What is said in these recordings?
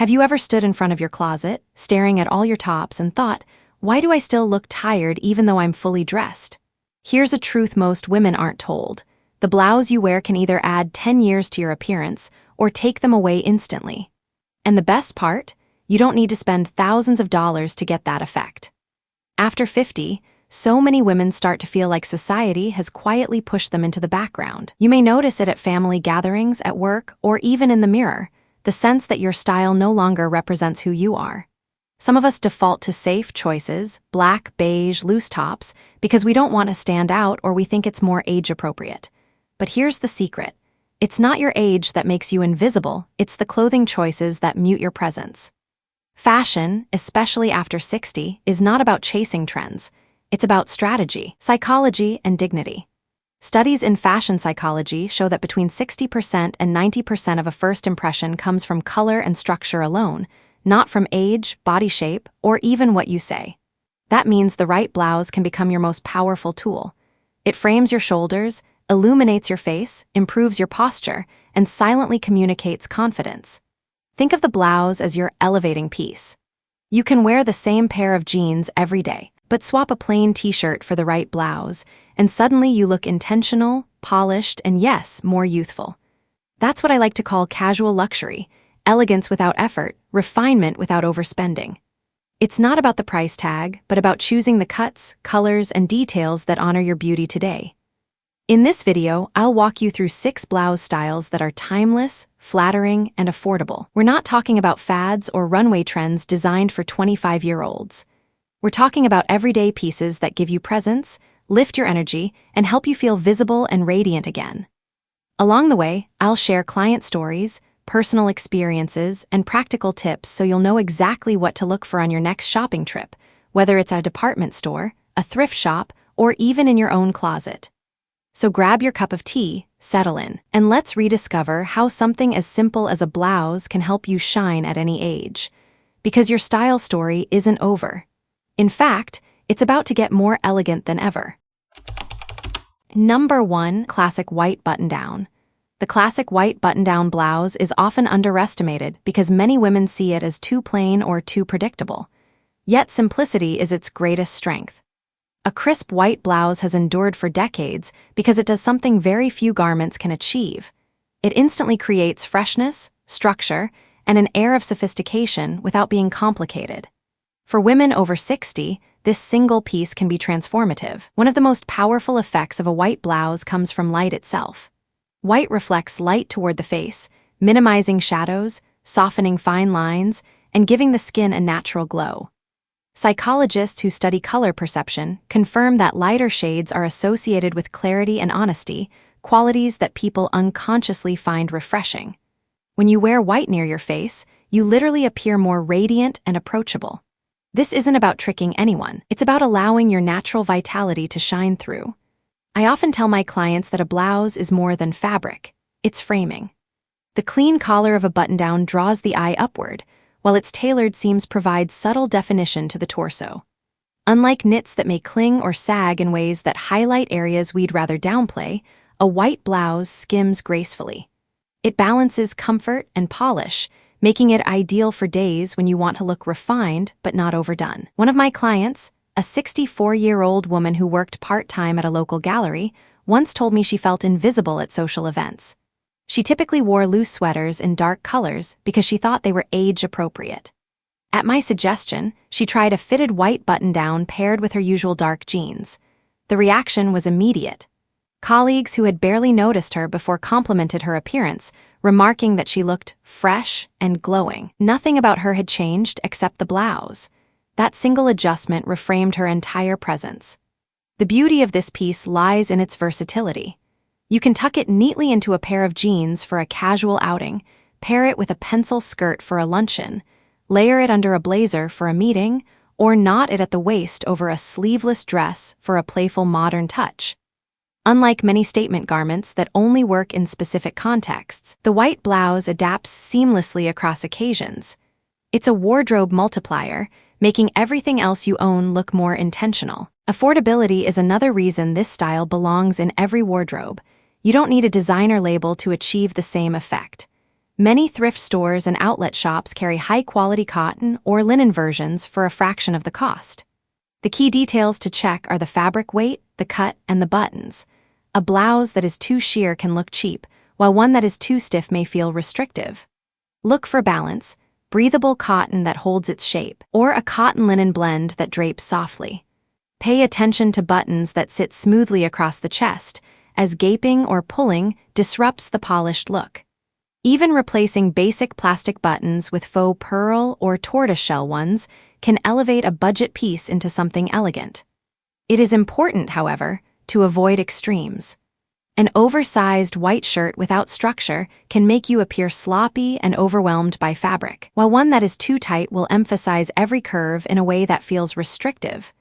Have you ever stood in front of your closet, staring at all your tops and thought, why do I still look tired even though I'm fully dressed? Here's a truth most women aren't told. The blouse you wear can either add 10 years to your appearance or take them away instantly. And the best part? You don't need to spend thousands of dollars to get that effect. After 50, so many women start to feel like society has quietly pushed them into the background. You may notice it at family gatherings, at work, or even in the mirror, the sense that your style no longer represents who you are. Some of us default to safe choices, black, beige, loose tops, because we don't want to stand out or we think it's more age-appropriate. But here's the secret. It's not your age that makes you invisible, it's the clothing choices that mute your presence. Fashion, especially after 60, is not about chasing trends. It's about strategy, psychology, and dignity. Studies in fashion psychology show that between 60% and 90% of a first impression comes from color and structure alone, not from age, body shape, or even what you say. That means the right blouse can become your most powerful tool. It frames your shoulders, illuminates your face, improves your posture, and silently communicates confidence. Think of the blouse as your elevating piece. You can wear the same pair of jeans every day, but swap a plain t-shirt for the right blouse, and suddenly you look intentional, polished, and yes, more youthful. That's what I like to call casual luxury, elegance without effort, refinement without overspending. It's not about the price tag, but about choosing the cuts, colors, and details that honor your beauty today. In this video, I'll walk you through 6 blouse styles that are timeless, flattering, and affordable. We're not talking about fads or runway trends designed for 25-year-olds. We're talking about everyday pieces that give you presence, lift your energy, and help you feel visible and radiant again. Along the way, I'll share client stories, personal experiences, and practical tips so you'll know exactly what to look for on your next shopping trip, whether it's at a department store, a thrift shop, or even in your own closet. So grab your cup of tea, settle in, and let's rediscover how something as simple as a blouse can help you shine at any age. Because your style story isn't over. In fact, it's about to get more elegant than ever. Number 1, classic white button-down. The classic white button-down blouse is often underestimated because many women see it as too plain or too predictable. Yet simplicity is its greatest strength. A crisp white blouse has endured for decades because it does something very few garments can achieve. It instantly creates freshness, structure, and an air of sophistication without being complicated. For women over 60, this single piece can be transformative. One of the most powerful effects of a white blouse comes from light itself. White reflects light toward the face, minimizing shadows, softening fine lines, and giving the skin a natural glow. Psychologists who study color perception confirm that lighter shades are associated with clarity and honesty, qualities that people unconsciously find refreshing. When you wear white near your face, you literally appear more radiant and approachable. This isn't about tricking anyone, it's about allowing your natural vitality to shine through. I often tell my clients that a blouse is more than fabric, it's framing. The clean collar of a button-down draws the eye upward, while its tailored seams provide subtle definition to the torso. Unlike knits that may cling or sag in ways that highlight areas we'd rather downplay, a white blouse skims gracefully. It balances comfort and polish, making it ideal for days when you want to look refined but not overdone. One of my clients, a 64-year-old woman who worked part-time at a local gallery, once told me she felt invisible at social events. She typically wore loose sweaters in dark colors because she thought they were age-appropriate. At my suggestion, she tried a fitted white button-down paired with her usual dark jeans. The reaction was immediate. Colleagues who had barely noticed her before complimented her appearance, remarking that she looked fresh and glowing. Nothing about her had changed except the blouse. That single adjustment reframed her entire presence. The beauty of this piece lies in its versatility. You can tuck it neatly into a pair of jeans for a casual outing, pair it with a pencil skirt for a luncheon, layer it under a blazer for a meeting, or knot it at the waist over a sleeveless dress for a playful modern touch. Unlike many statement garments that only work in specific contexts, the white blouse adapts seamlessly across occasions. It's a wardrobe multiplier, making everything else you own look more intentional. Affordability is another reason this style belongs in every wardrobe. You don't need a designer label to achieve the same effect. Many thrift stores and outlet shops carry high-quality cotton or linen versions for a fraction of the cost. The key details to check are the fabric weight, the cut, and the buttons. A blouse that is too sheer can look cheap, while one that is too stiff may feel restrictive. Look for balance, breathable cotton that holds its shape, or a cotton-linen blend that drapes softly. Pay attention to buttons that sit smoothly across the chest, as gaping or pulling disrupts the polished look. Even replacing basic plastic buttons with faux pearl or tortoiseshell ones can elevate a budget piece into something elegant. It is important, however, to avoid extremes. An oversized white shirt without structure can make you appear sloppy and overwhelmed by fabric, while one that is too tight will emphasize every curve in a way that feels restrictive.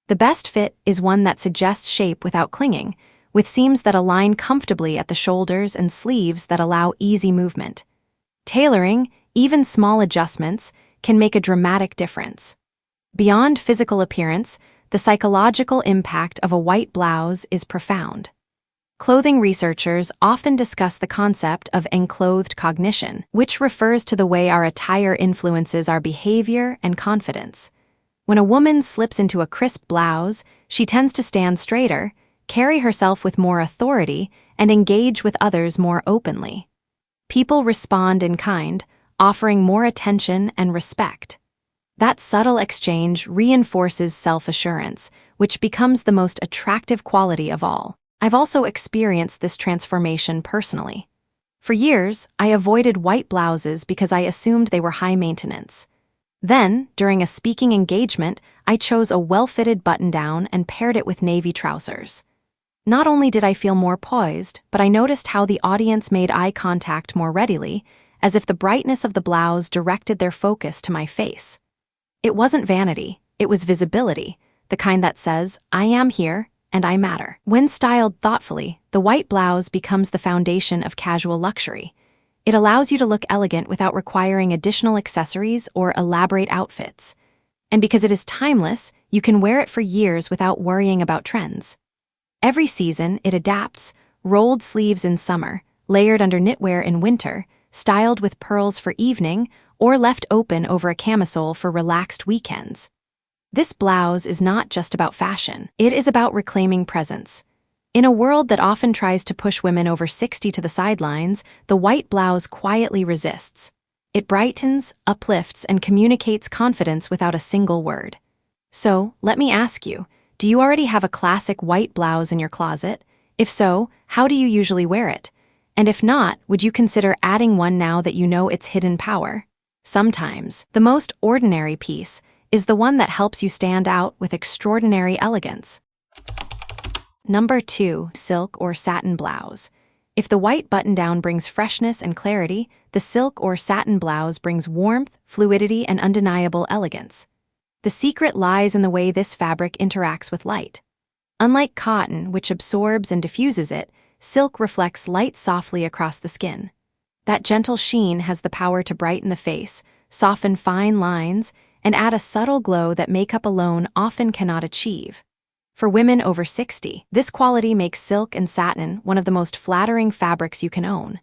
The best fit is one that suggests shape without clinging, with seams that align comfortably at the shoulders and sleeves that allow easy movement. Tailoring, even small adjustments, can make a dramatic difference. Beyond physical appearance, the psychological impact of a white blouse is profound. Clothing researchers often discuss the concept of enclothed cognition, which refers to the way our attire influences our behavior and confidence. When a woman slips into a crisp blouse, she tends to stand straighter, carry herself with more authority, and engage with others more openly. People respond in kind, offering more attention and respect. That subtle exchange reinforces self-assurance, which becomes the most attractive quality of all. I've also experienced this transformation personally. For years, I avoided white blouses because I assumed they were high maintenance. Then, during a speaking engagement, I chose a well-fitted button-down and paired it with navy trousers. Not only did I feel more poised, but I noticed how the audience made eye contact more readily, as if the brightness of the blouse directed their focus to my face. It wasn't vanity, it was visibility, the kind that says, "I am here, and I matter." When styled thoughtfully, the white blouse becomes the foundation of casual luxury. It allows you to look elegant without requiring additional accessories or elaborate outfits. And because it is timeless, you can wear it for years without worrying about trends. Every season, it adapts, rolled sleeves in summer, layered under knitwear in winter, styled with pearls for evening, or left open over a camisole for relaxed weekends. This blouse is not just about fashion, it is about reclaiming presence. In a world that often tries to push women over 60 to the sidelines, the white blouse quietly resists. It brightens, uplifts, and communicates confidence without a single word. So, let me ask you, do you already have a classic white blouse in your closet? If so, how do you usually wear it? And if not, would you consider adding one now that you know its hidden power? Sometimes, the most ordinary piece is the one that helps you stand out with extraordinary elegance. Number 2, silk or satin blouse. If the white button-down brings freshness and clarity, the silk or satin blouse brings warmth, fluidity, and undeniable elegance. The secret lies in the way this fabric interacts with light. Unlike cotton, which absorbs and diffuses it, silk reflects light softly across the skin. That gentle sheen has the power to brighten the face, soften fine lines, and add a subtle glow that makeup alone often cannot achieve. For women over 60, this quality makes silk and satin one of the most flattering fabrics you can own.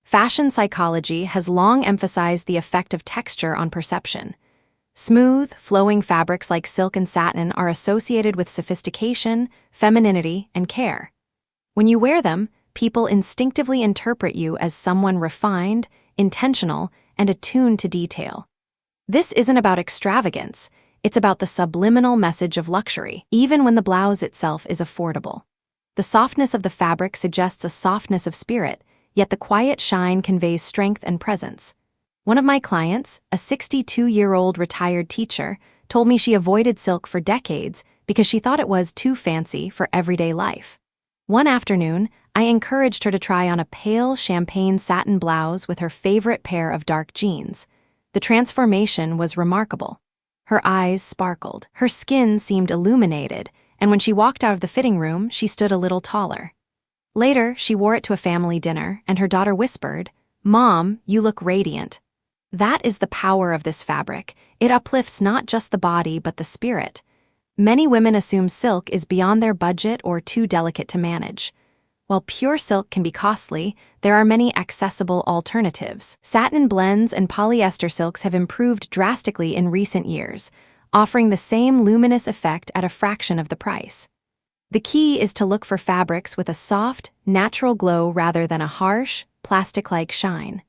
Fashion psychology has long emphasized the effect of texture on perception. Smooth, flowing fabrics like silk and satin are associated with sophistication, femininity, and care. When you wear them, people instinctively interpret you as someone refined, intentional, and attuned to detail. This isn't about extravagance, it's about the subliminal message of luxury, even when the blouse itself is affordable. The softness of the fabric suggests a softness of spirit, yet the quiet shine conveys strength and presence. One of my clients, a 62-year-old retired teacher, told me she avoided silk for decades because she thought it was too fancy for everyday life. One afternoon, I encouraged her to try on a pale champagne satin blouse with her favorite pair of dark jeans. The transformation was remarkable. Her eyes sparkled, her skin seemed illuminated, and when she walked out of the fitting room, she stood a little taller. Later, she wore it to a family dinner, and her daughter whispered, "Mom, you look radiant." That is the power of this fabric. It uplifts not just the body but the spirit. Many women assume silk is beyond their budget or too delicate to manage. While pure silk can be costly, there are many accessible alternatives. Satin blends and polyester silks have improved drastically in recent years, offering the same luminous effect at a fraction of the price. The key is to look for fabrics with a soft, natural glow rather than a harsh, plastic-like shine.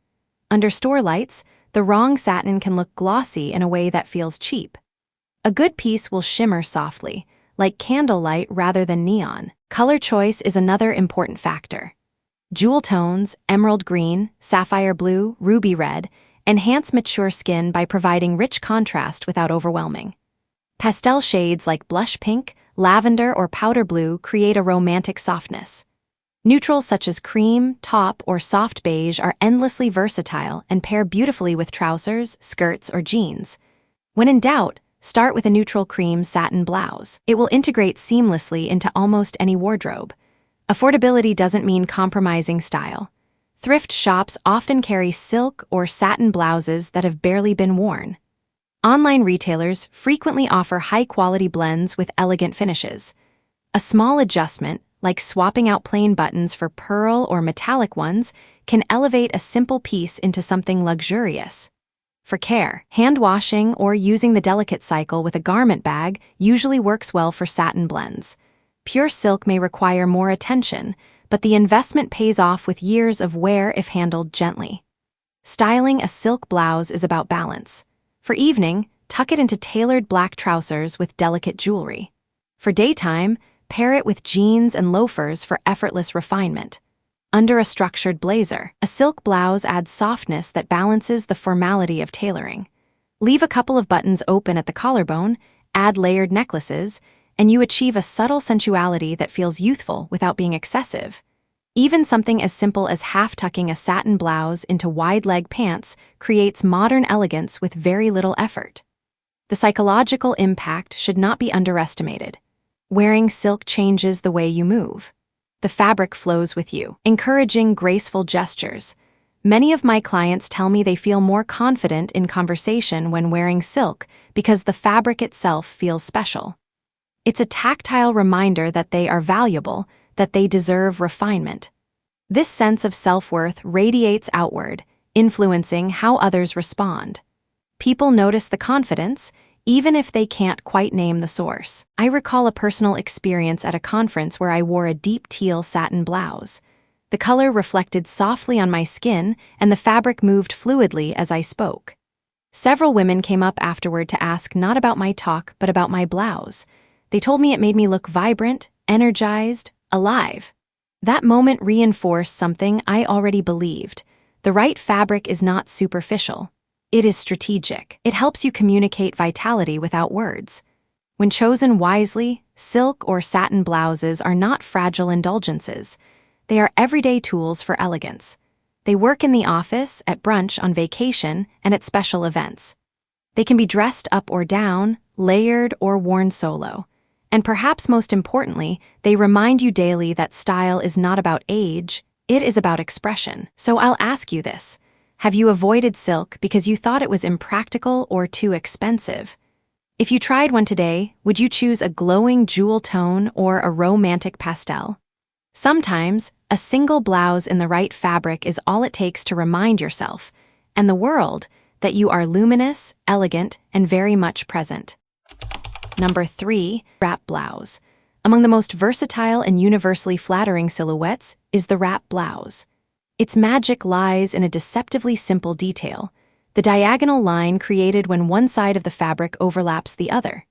Under store lights, the wrong satin can look glossy in a way that feels cheap. A good piece will shimmer softly, like candlelight rather than neon. Color choice is another important factor. Jewel tones, emerald green, sapphire blue, ruby red, enhance mature skin by providing rich contrast without overwhelming. Pastel shades like blush pink, lavender, or powder blue create a romantic softness. Neutrals such as cream, taupe, or soft beige are endlessly versatile and pair beautifully with trousers, skirts, or jeans. When in doubt, start with a neutral cream satin blouse. It will integrate seamlessly into almost any wardrobe. Affordability doesn't mean compromising style. Thrift shops often carry silk or satin blouses that have barely been worn. Online retailers frequently offer high-quality blends with elegant finishes. A small adjustment, like swapping out plain buttons for pearl or metallic ones, can elevate a simple piece into something luxurious. For care, hand washing or using the delicate cycle with a garment bag usually works well for satin blends. Pure silk may require more attention, but the investment pays off with years of wear if handled gently. Styling a silk blouse is about balance. For evening, tuck it into tailored black trousers with delicate jewelry. For daytime, pair it with jeans and loafers for effortless refinement. Under a structured blazer, a silk blouse adds softness that balances the formality of tailoring. Leave a couple of buttons open at the collarbone, add layered necklaces, and you achieve a subtle sensuality that feels youthful without being excessive. Even something as simple as half-tucking a satin blouse into wide-leg pants creates modern elegance with very little effort. The psychological impact should not be underestimated. Wearing silk changes the way you move. The fabric flows with you, encouraging graceful gestures. Many of my clients tell me they feel more confident in conversation when wearing silk because the fabric itself feels special. It's a tactile reminder that they are valuable, that they deserve refinement. This sense of self-worth radiates outward, influencing how others respond. People notice the confidence, even if they can't quite name the source. I recall a personal experience at a conference where I wore a deep teal satin blouse. The color reflected softly on my skin, and the fabric moved fluidly as I spoke. Several women came up afterward to ask not about my talk, but about my blouse. They told me it made me look vibrant, energized, alive. That moment reinforced something I already believed. The right fabric is not superficial. It is strategic. It helps you communicate vitality without words. When chosen wisely, silk or satin blouses are not fragile indulgences. They are everyday tools for elegance. They work in the office, at brunch, on vacation, and at special events. They can be dressed up or down, layered or worn solo. And perhaps most importantly, they remind you daily that style is not about age, it is about expression. So I'll ask you this. Have you avoided silk because you thought it was impractical or too expensive? If you tried one today, would you choose a glowing jewel tone or a romantic pastel? Sometimes, a single blouse in the right fabric is all it takes to remind yourself, and the world, that you are luminous, elegant, and very much present. Number 3, wrap blouse. Among the most versatile and universally flattering silhouettes is the wrap blouse. Its magic lies in a deceptively simple detail, the diagonal line created when one side of the fabric overlaps the other.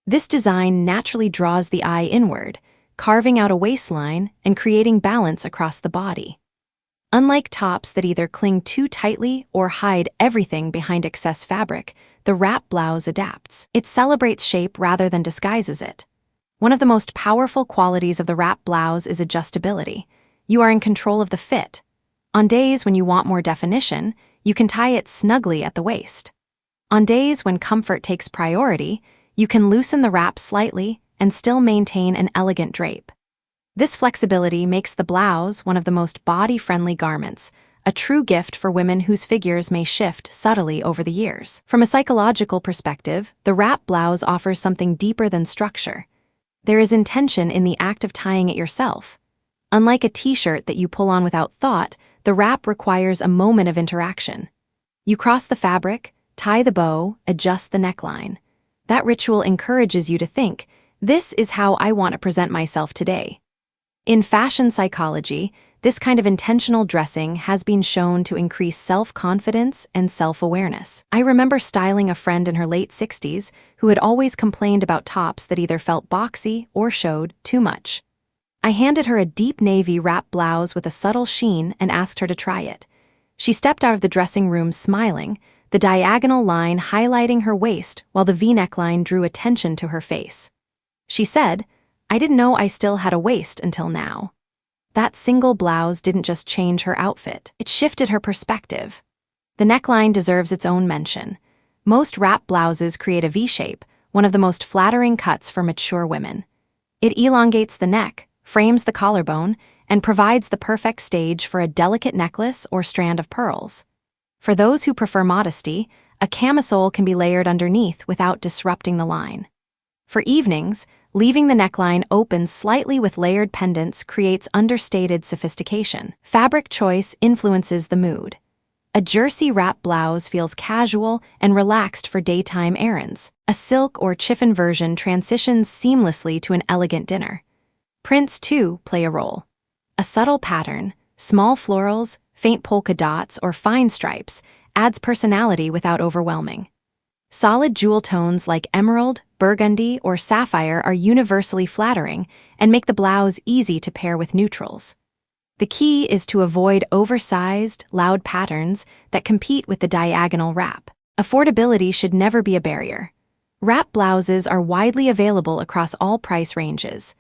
This design naturally draws the eye inward, carving out a waistline and creating balance across the body. Unlike tops that either cling too tightly or hide everything behind excess fabric, the wrap blouse adapts. It celebrates shape rather than disguises it. One of the most powerful qualities of the wrap blouse is adjustability. You are in control of the fit. On days when you want more definition, you can tie it snugly at the waist. On days when comfort takes priority, you can loosen the wrap slightly and still maintain an elegant drape. This flexibility makes the blouse one of the most body-friendly garments, a true gift for women whose figures may shift subtly over the years. From a psychological perspective, the wrap blouse offers something deeper than structure. There is intention in the act of tying it yourself. Unlike a t-shirt that you pull on without thought, the wrap requires a moment of interaction. You cross the fabric, tie the bow, adjust the neckline. That ritual encourages you to think, this is how I want to present myself today. In fashion psychology, this kind of intentional dressing has been shown to increase self-confidence and self-awareness. I remember styling a friend in her late 60s who had always complained about tops that either felt boxy or showed too much. I handed her a deep navy wrap blouse with a subtle sheen and asked her to try it. She stepped out of the dressing room smiling, the diagonal line highlighting her waist while the V-neck line drew attention to her face. She said, "I didn't know I still had a waist until now." That single blouse didn't just change her outfit, it shifted her perspective. The neckline deserves its own mention. Most wrap blouses create a V-shape, one of the most flattering cuts for mature women. It elongates the neck, frames the collarbone, and provides the perfect stage for a delicate necklace or strand of pearls. For those who prefer modesty, a camisole can be layered underneath without disrupting the line. For evenings, leaving the neckline open slightly with layered pendants creates understated sophistication. Fabric choice influences the mood. A jersey wrap blouse feels casual and relaxed for daytime errands. A silk or chiffon version transitions seamlessly to an elegant dinner. Prints, too, play a role. A subtle pattern, small florals, faint polka dots, or fine stripes adds personality without overwhelming. Solid jewel tones like emerald, burgundy, or sapphire are universally flattering and make the blouse easy to pair with neutrals. The key is to avoid oversized, loud patterns that compete with the diagonal wrap. Affordability should never be a barrier. Wrap blouses are widely available across all price ranges.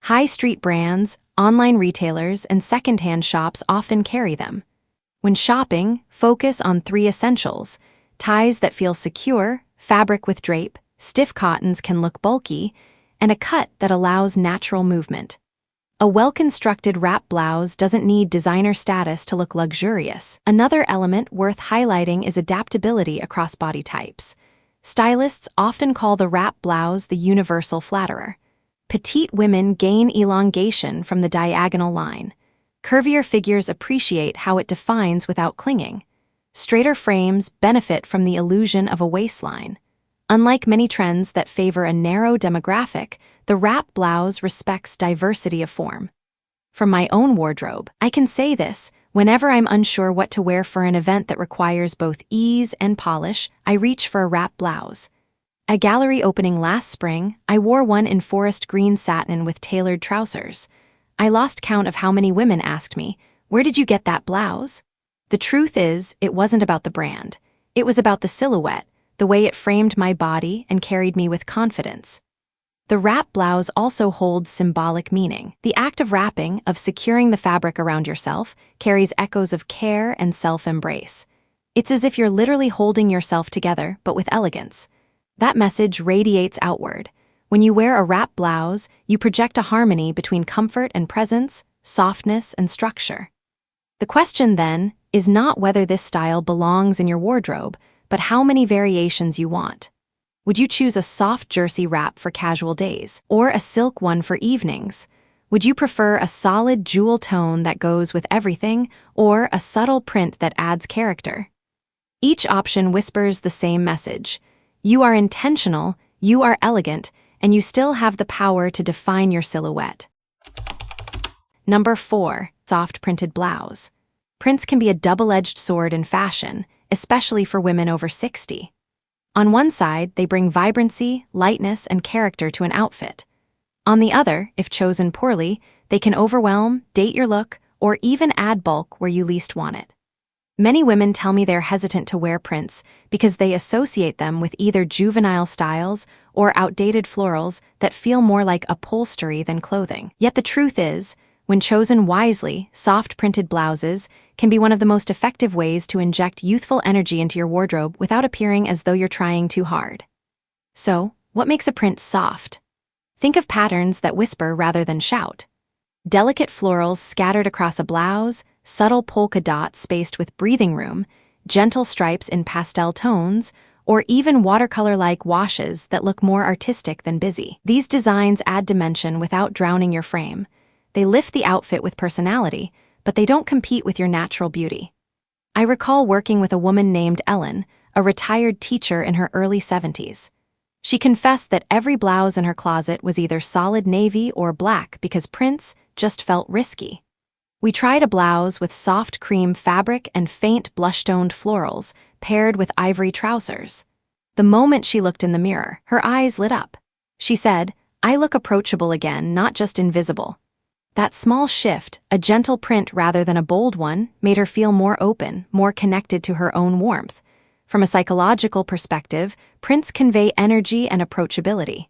High street brands, online retailers, and secondhand shops often carry them. When shopping, focus on 3 essentials: ties that feel secure, fabric with drape, stiff cottons can look bulky, and a cut that allows natural movement. A well-constructed wrap blouse doesn't need designer status to look luxurious. Another element worth highlighting is adaptability across body types. Stylists often call the wrap blouse the universal flatterer. Petite women gain elongation from the diagonal line. Curvier figures appreciate how it defines without clinging. Straighter frames benefit from the illusion of a waistline. Unlike many trends that favor a narrow demographic, the wrap blouse respects diversity of form. From my own wardrobe, I can say this: whenever I'm unsure what to wear for an event that requires both ease and polish, I reach for a wrap blouse. At a gallery opening last spring, I wore one in forest green satin with tailored trousers. I lost count of how many women asked me, "Where did you get that blouse?" The truth is, it wasn't about the brand. It was about the silhouette, the way it framed my body and carried me with confidence. The wrap blouse also holds symbolic meaning. The act of wrapping, of securing the fabric around yourself, carries echoes of care and self-embrace. It's as if you're literally holding yourself together, but with elegance. That message radiates outward. When you wear a wrap blouse, you project a harmony between comfort and presence, softness and structure. The question, then, is not whether this style belongs in your wardrobe, but how many variations you want. Would you choose a soft jersey wrap for casual days, or a silk one for evenings? Would you prefer a solid jewel tone that goes with everything, or a subtle print that adds character? Each option whispers the same message. You are intentional, you are elegant, and you still have the power to define your silhouette. Number 4. Soft printed blouse. Prints can be a double-edged sword in fashion, especially for women over 60. On one side, they bring vibrancy, lightness, and character to an outfit. On the other, if chosen poorly, they can overwhelm, date your look, or even add bulk where you least want it. Many women tell me they're hesitant to wear prints because they associate them with either juvenile styles or outdated florals that feel more like upholstery than clothing. Yet the truth is, when chosen wisely, soft printed blouses can be one of the most effective ways to inject youthful energy into your wardrobe without appearing as though you're trying too hard. So, what makes a print soft? Think of patterns that whisper rather than shout. Delicate florals scattered across a blouse, subtle polka dots spaced with breathing room, gentle stripes in pastel tones, or even watercolor-like washes that look more artistic than busy. These designs add dimension without drowning your frame. They lift the outfit with personality, but they don't compete with your natural beauty. I recall working with a woman named Ellen, a retired teacher in her early 70s. She confessed that every blouse in her closet was either solid navy or black because prints just felt risky. We tried a blouse with soft cream fabric and faint blush-toned florals, paired with ivory trousers. The moment she looked in the mirror, her eyes lit up. She said, "I look approachable again, not just invisible." That small shift, a gentle print rather than a bold one, made her feel more open, more connected to her own warmth. From a psychological perspective, prints convey energy and approachability.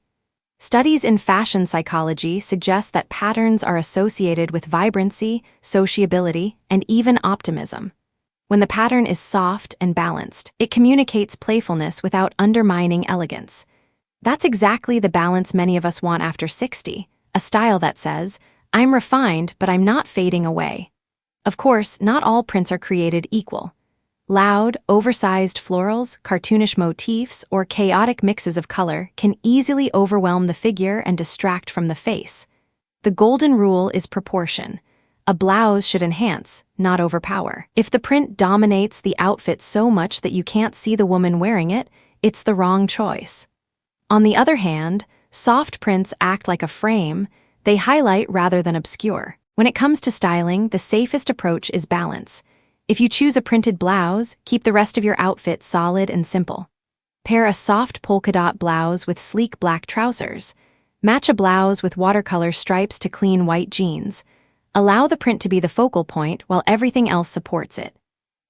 Studies in fashion psychology suggest that patterns are associated with vibrancy, sociability, and even optimism. When the pattern is soft and balanced, it communicates playfulness without undermining elegance. That's exactly the balance many of us want after 60, a style that says, "I'm refined, but I'm not fading away." Of course, not all prints are created equal. Loud, oversized florals, cartoonish motifs, or chaotic mixes of color can easily overwhelm the figure and distract from the face. The golden rule is proportion. A blouse should enhance, not overpower. If the print dominates the outfit so much that you can't see the woman wearing it, it's the wrong choice. On the other hand, soft prints act like a frame. They highlight rather than obscure. When it comes to styling, the safest approach is balance. If you choose a printed blouse, keep the rest of your outfit solid and simple. Pair a soft polka dot blouse with sleek black trousers. Match a blouse with watercolor stripes to clean white jeans. Allow the print to be the focal point while everything else supports it.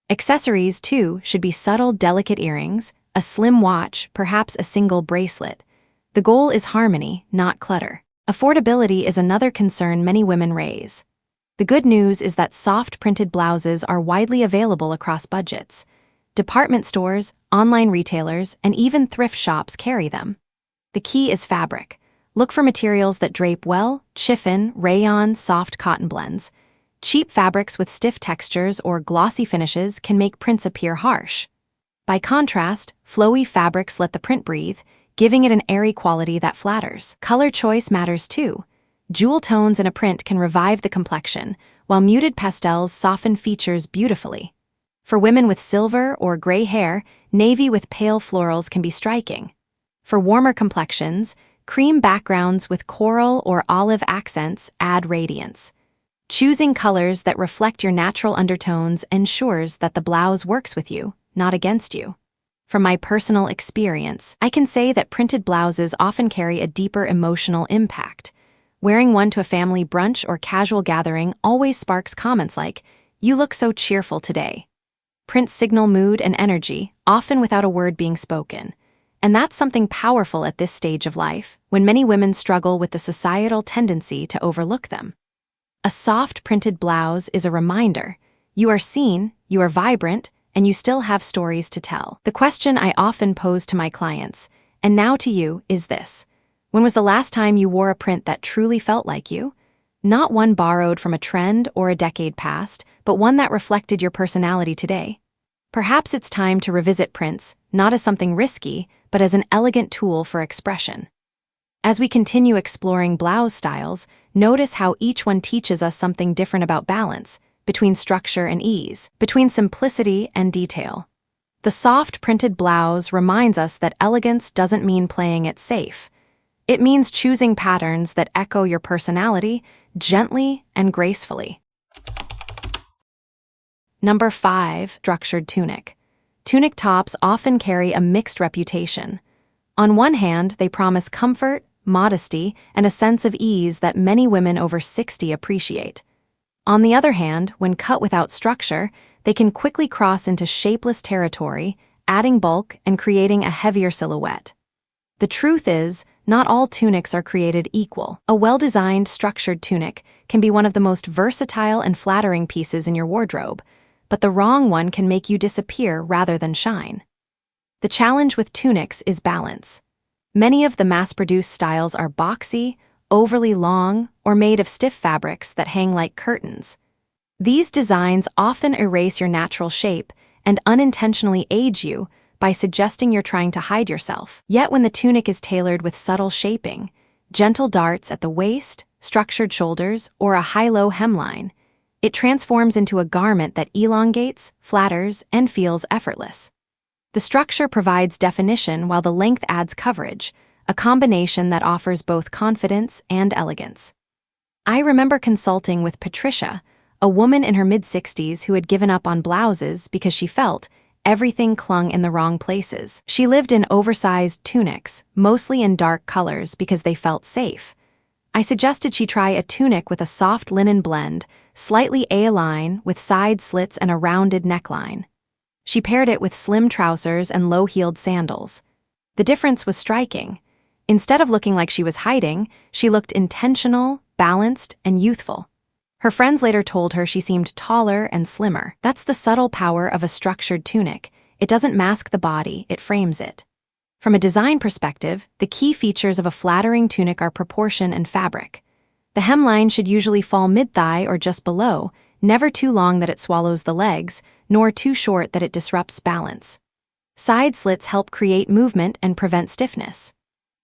Accessories, too, should be subtle, delicate earrings, a slim watch, perhaps a single bracelet. The goal is harmony, not clutter. Affordability is another concern many women raise. The good news is that soft printed blouses are widely available across budgets. Department stores, online retailers, and even thrift shops carry them. The key is fabric. Look for materials that drape well: chiffon, rayon, soft cotton blends. Cheap fabrics with stiff textures or glossy finishes can make prints appear harsh. By contrast, flowy fabrics let the print breathe, giving it an airy quality that flatters. Color choice matters too. Jewel tones in a print can revive the complexion, while muted pastels soften features beautifully. For women with silver or gray hair, navy with pale florals can be striking. For warmer complexions, cream backgrounds with coral or olive accents add radiance. Choosing colors that reflect your natural undertones ensures that the blouse works with you, not against you. From my personal experience, I can say that printed blouses often carry a deeper emotional impact. Wearing one to a family brunch or casual gathering always sparks comments like, "You look so cheerful today." Prints signal mood and energy, often without a word being spoken. And that's something powerful at this stage of life, when many women struggle with the societal tendency to overlook them. A soft printed blouse is a reminder. You are seen, you are vibrant, and you still have stories to tell. The question I often pose to my clients, and now to you, is this: when was the last time you wore a print that truly felt like you? Not one borrowed from a trend or a decade past, but one that reflected your personality today. Perhaps it's time to revisit prints, not as something risky, but as an elegant tool for expression. As we continue exploring blouse styles, notice how each one teaches us something different about balance, between structure and ease, between simplicity and detail. The soft printed blouse reminds us that elegance doesn't mean playing it safe. It means choosing patterns that echo your personality gently and gracefully. Number 5. Structured tunic. Tunic tops often carry a mixed reputation. On one hand, they promise comfort, modesty, and a sense of ease that many women over 60 appreciate. On the other hand, when cut without structure, they can quickly cross into shapeless territory, adding bulk and creating a heavier silhouette. The truth is, not all tunics are created equal. A well-designed, structured tunic can be one of the most versatile and flattering pieces in your wardrobe, but the wrong one can make you disappear rather than shine. The challenge with tunics is balance. Many of the mass-produced styles are boxy, overly long, or made of stiff fabrics that hang like curtains. These designs often erase your natural shape and unintentionally age you by suggesting you're trying to hide yourself. Yet when the tunic is tailored with subtle shaping, gentle darts at the waist, structured shoulders, or a high-low hemline. It transforms into a garment that elongates, flatters, and feels effortless. The structure provides definition while the length adds coverage, a combination that offers both confidence and elegance. I remember consulting with Patricia, a woman in her mid-60s who had given up on blouses because she felt everything clung in the wrong places. She lived in oversized tunics, mostly in dark colors because they felt safe. I suggested she try a tunic with a soft linen blend, slightly A-line with side slits and a rounded neckline. She paired it with slim trousers and low-heeled sandals. The difference was striking. Instead of looking like she was hiding, she looked intentional, balanced, and youthful. Her friends later told her she seemed taller and slimmer. That's the subtle power of a structured tunic. It doesn't mask the body, it frames it. From a design perspective, the key features of a flattering tunic are proportion and fabric. The hemline should usually fall mid-thigh or just below, never too long that it swallows the legs, nor too short that it disrupts balance. Side slits help create movement and prevent stiffness.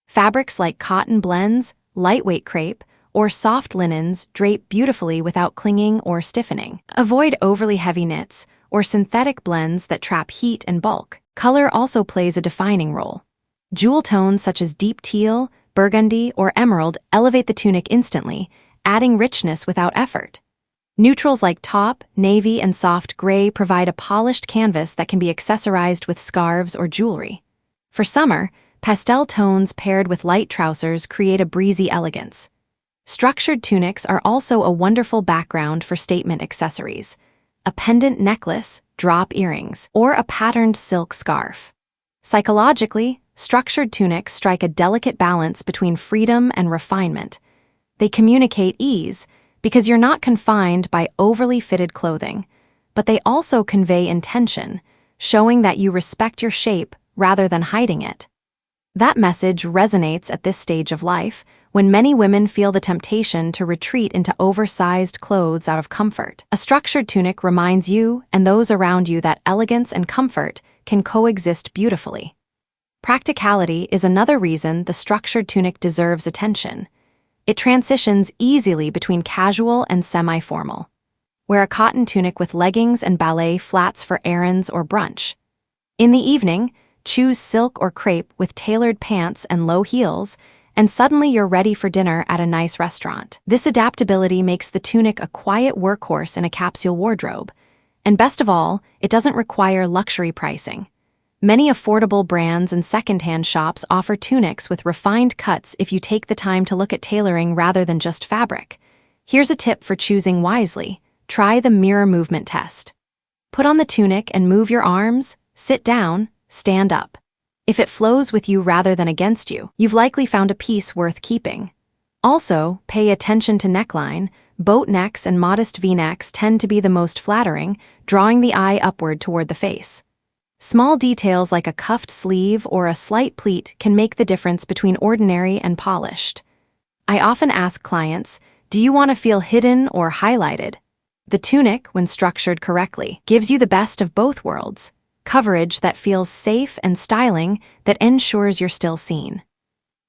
Fabrics like cotton blends, lightweight crepe, or soft linens drape beautifully without clinging or stiffening. Avoid overly heavy knits or synthetic blends that trap heat and bulk. Color also plays a defining role. Jewel tones such as deep teal, burgundy, or emerald elevate the tunic instantly, adding richness without effort. Neutrals like taupe, navy, and soft gray provide a polished canvas that can be accessorized with scarves or jewelry. For summer, pastel tones paired with light trousers create a breezy elegance. Structured tunics are also a wonderful background for statement accessories. A pendant necklace, drop earrings, or a patterned silk scarf. Psychologically, structured tunics strike a delicate balance between freedom and refinement. They communicate ease because you're not confined by overly fitted clothing, but they also convey intention, showing that you respect your shape rather than hiding it. That message resonates at this stage of life, when many women feel the temptation to retreat into oversized clothes out of comfort. A structured tunic reminds you and those around you that elegance and comfort can coexist beautifully. Practicality is another reason the structured tunic deserves attention. It transitions easily between casual and semi-formal. Wear a cotton tunic with leggings and ballet flats for errands or brunch. In the evening, choose silk or crepe with tailored pants and low heels, and suddenly you're ready for dinner at a nice restaurant. This adaptability makes the tunic a quiet workhorse in a capsule wardrobe. And best of all, it doesn't require luxury pricing. Many affordable brands and secondhand shops offer tunics with refined cuts if you take the time to look at tailoring rather than just fabric. Here's a tip for choosing wisely. Try the mirror movement test. Put on the tunic and move your arms, sit down, stand up. If it flows with you rather than against you, you've likely found a piece worth keeping. Also, pay attention to neckline. Boat necks and modest V-necks tend to be the most flattering, drawing the eye upward toward the face. Small details like a cuffed sleeve or a slight pleat can make the difference between ordinary and polished. I often ask clients, do you want to feel hidden or highlighted? The tunic, when structured correctly, gives you the best of both worlds. Coverage that feels safe and styling that ensures you're still seen.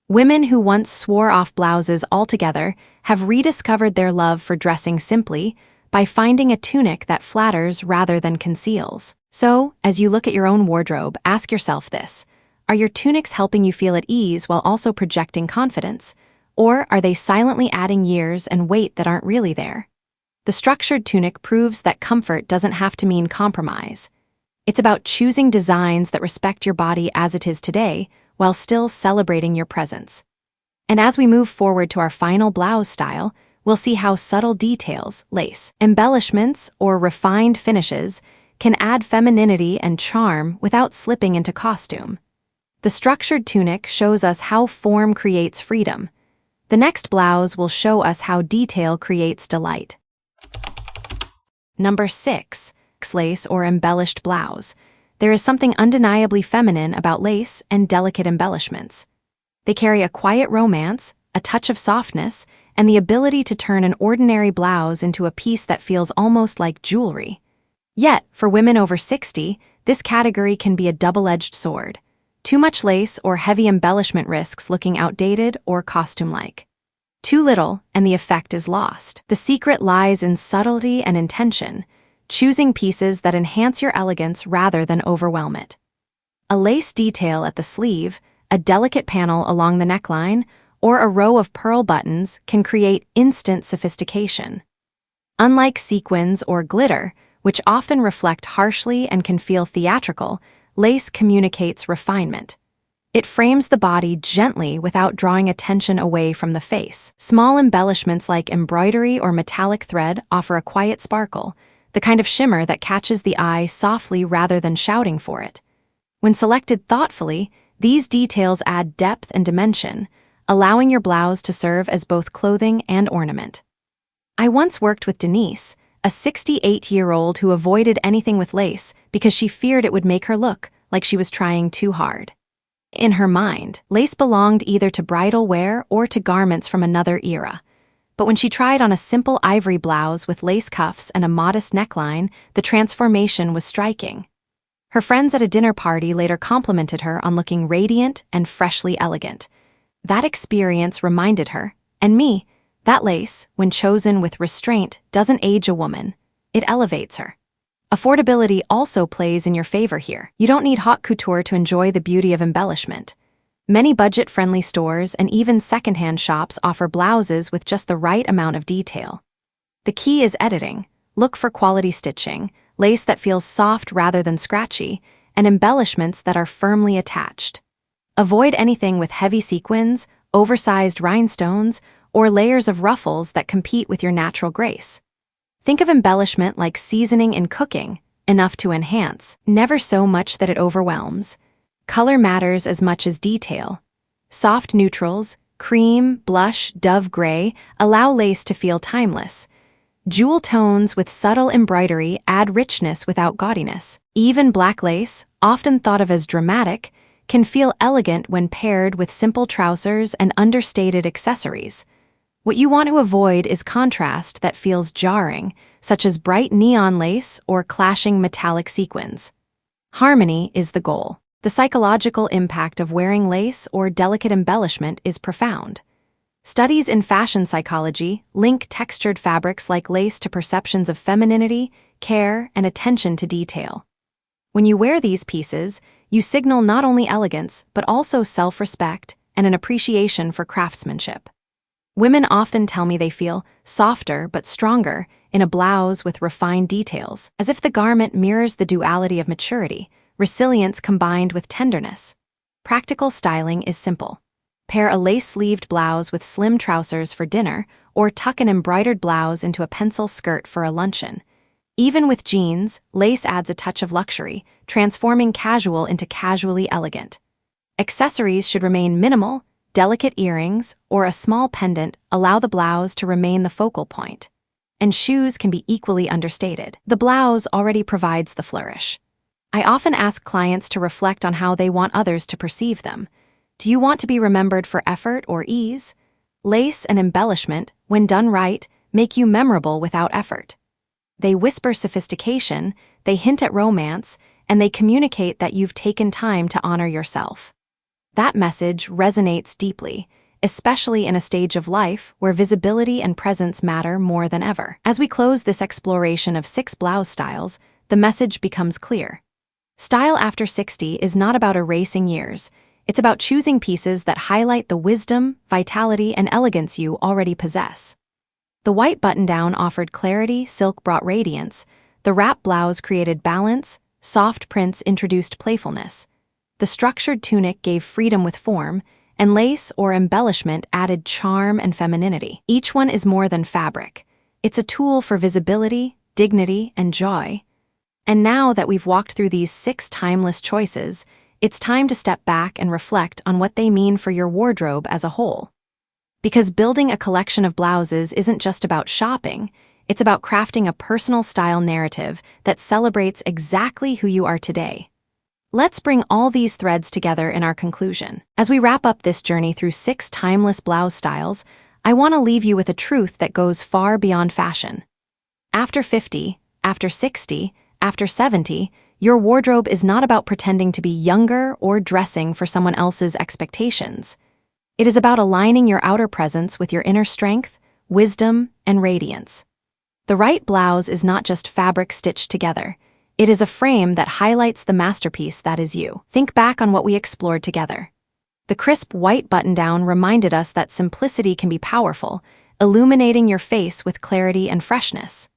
Women who once swore off blouses altogether have rediscovered their love for dressing simply by finding a tunic that flatters rather than conceals. So, as you look at your own wardrobe, ask yourself this: are your tunics helping you feel at ease while also projecting confidence? Or are they silently adding years and weight that aren't really there? The structured tunic proves that comfort doesn't have to mean compromise. It's about choosing designs that respect your body as it is today, while still celebrating your presence. And as we move forward to our final blouse style, we'll see how subtle details, lace, embellishments, or refined finishes can add femininity and charm without slipping into costume. The structured tunic shows us how form creates freedom. The next blouse will show us how detail creates delight. Number 6. Lace or embellished blouse. There is something undeniably feminine about lace and delicate embellishments. They carry a quiet romance, a touch of softness, and the ability to turn an ordinary blouse into a piece that feels almost like jewelry. Yet, for women over 60, this category can be a double-edged sword. Too much lace or heavy embellishment risks looking outdated or costume-like. Too little, and the effect is lost. The secret lies in subtlety and intention, choosing pieces that enhance your elegance rather than overwhelm it. A lace detail at the sleeve, a delicate panel along the neckline, or a row of pearl buttons can create instant sophistication. Unlike sequins or glitter, which often reflect harshly and can feel theatrical, lace communicates refinement. It frames the body gently without drawing attention away from the face. Small embellishments like embroidery or metallic thread offer a quiet sparkle, the kind of shimmer that catches the eye softly rather than shouting for it. When selected thoughtfully, these details add depth and dimension, allowing your blouse to serve as both clothing and ornament. I once worked with Denise, a 68-year-old who avoided anything with lace because she feared it would make her look like she was trying too hard. In her mind, lace belonged either to bridal wear or to garments from another era. But when she tried on a simple ivory blouse with lace cuffs and a modest neckline, the transformation was striking. Her friends at a dinner party later complimented her on looking radiant and freshly elegant. That experience reminded her, and me, that lace, when chosen with restraint, doesn't age a woman, it elevates her. Affordability also plays in your favor here. You don't need haute couture to enjoy the beauty of embellishment. Many budget-friendly stores and even secondhand shops offer blouses with just the right amount of detail. The key is editing. Look for quality stitching, lace that feels soft rather than scratchy, and embellishments that are firmly attached. Avoid anything with heavy sequins, oversized rhinestones, or layers of ruffles that compete with your natural grace. Think of embellishment like seasoning in cooking, enough to enhance, never so much that it overwhelms. Color matters as much as detail. Soft neutrals, cream, blush, dove gray, allow lace to feel timeless. Jewel tones with subtle embroidery add richness without gaudiness. Even black lace, often thought of as dramatic, can feel elegant when paired with simple trousers and understated accessories. What you want to avoid is contrast that feels jarring, such as bright neon lace or clashing metallic sequins. Harmony is the goal. The psychological impact of wearing lace or delicate embellishment is profound. Studies in fashion psychology link textured fabrics like lace to perceptions of femininity, care, and attention to detail. When you wear these pieces, you signal not only elegance but also self-respect and an appreciation for craftsmanship. Women often tell me they feel softer but stronger in a blouse with refined details, as if the garment mirrors the duality of maturity, resilience combined with tenderness. Practical styling is simple. Pair a lace-sleeved blouse with slim trousers for dinner, or tuck an embroidered blouse into a pencil skirt for a luncheon. Even with jeans, lace adds a touch of luxury, transforming casual into casually elegant. Accessories should remain minimal. Delicate earrings or a small pendant allow the blouse to remain the focal point. And shoes can be equally understated. The blouse already provides the flourish. I often ask clients to reflect on how they want others to perceive them. Do you want to be remembered for effort or ease? Lace and embellishment, when done right, make you memorable without effort. They whisper sophistication, they hint at romance, and they communicate that you've taken time to honor yourself. That message resonates deeply, especially in a stage of life where visibility and presence matter more than ever. As we close this exploration of 6 blouse styles, the message becomes clear. Style after 60 is not about erasing years. It's about choosing pieces that highlight the wisdom, vitality, and elegance you already possess. The white button-down offered clarity, silk brought radiance. The wrap blouse created balance, soft prints introduced playfulness. The structured tunic gave freedom with form, and lace or embellishment added charm and femininity. Each one is more than fabric. It's a tool for visibility, dignity, and joy. And now that we've walked through these 6 timeless choices, it's time to step back and reflect on what they mean for your wardrobe as a whole. Because building a collection of blouses isn't just about shopping, it's about crafting a personal style narrative that celebrates exactly who you are today. Let's bring all these threads together in our conclusion. As we wrap up this journey through 6 timeless blouse styles, I want to leave you with a truth that goes far beyond fashion. After 50, after 60, after 70, your wardrobe is not about pretending to be younger or dressing for someone else's expectations. It is about aligning your outer presence with your inner strength, wisdom, and radiance. The right blouse is not just fabric stitched together. It is a frame that highlights the masterpiece that is you. Think back on what we explored together. The crisp white button-down reminded us that simplicity can be powerful, illuminating your face with clarity and freshness.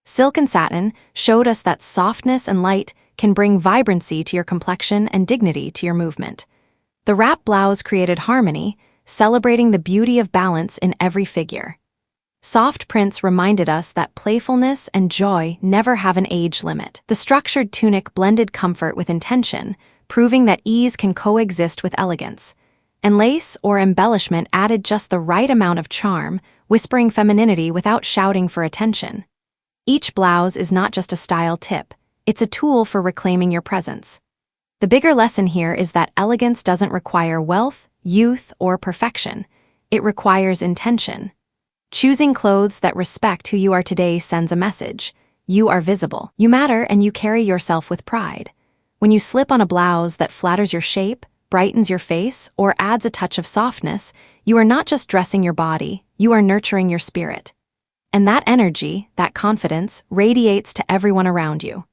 Silk and satin showed us that softness and light can bring vibrancy to your complexion and dignity to your movement. The wrap blouse created harmony, celebrating the beauty of balance in every figure. Soft prints reminded us that playfulness and joy never have an age limit. The structured tunic blended comfort with intention, proving that ease can coexist with elegance. And lace or embellishment added just the right amount of charm, whispering femininity without shouting for attention. Each blouse is not just a style tip, it's a tool for reclaiming your presence. The bigger lesson here is that elegance doesn't require wealth, youth, or perfection. It requires intention. Choosing clothes that respect who you are today sends a message. You are visible. You matter, and you carry yourself with pride. When you slip on a blouse that flatters your shape, brightens your face, or adds a touch of softness, you are not just dressing your body, you are nurturing your spirit. And that energy, that confidence, radiates to everyone around you.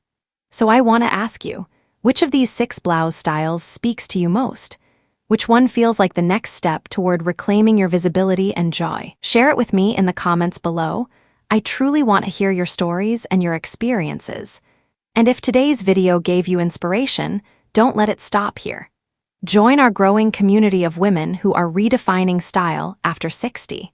So I want to ask you, which of these 6 blouse styles speaks to you most? Which one feels like the next step toward reclaiming your visibility and joy? Share it with me in the comments below. I truly want to hear your stories and your experiences. And if today's video gave you inspiration, don't let it stop here. Join our growing community of women who are redefining style after 60.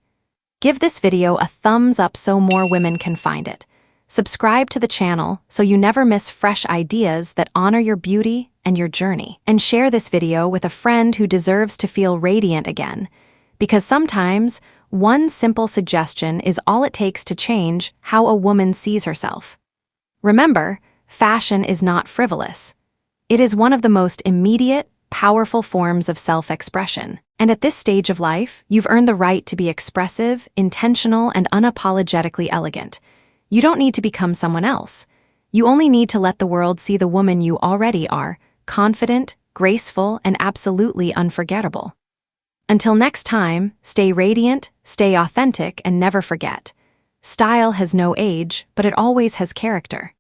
Give this video a thumbs up so more women can find it. Subscribe to the channel so you never miss fresh ideas that honor your beauty and your journey. And share this video with a friend who deserves to feel radiant again. Because sometimes, one simple suggestion is all it takes to change how a woman sees herself. Remember, fashion is not frivolous. It is one of the most immediate, powerful forms of self-expression. And at this stage of life, you've earned the right to be expressive, intentional, and unapologetically elegant. You don't need to become someone else. You only need to let the world see the woman you already are, confident, graceful, and absolutely unforgettable. Until next time, stay radiant, stay authentic, and never forget. Style has no age, but it always has character.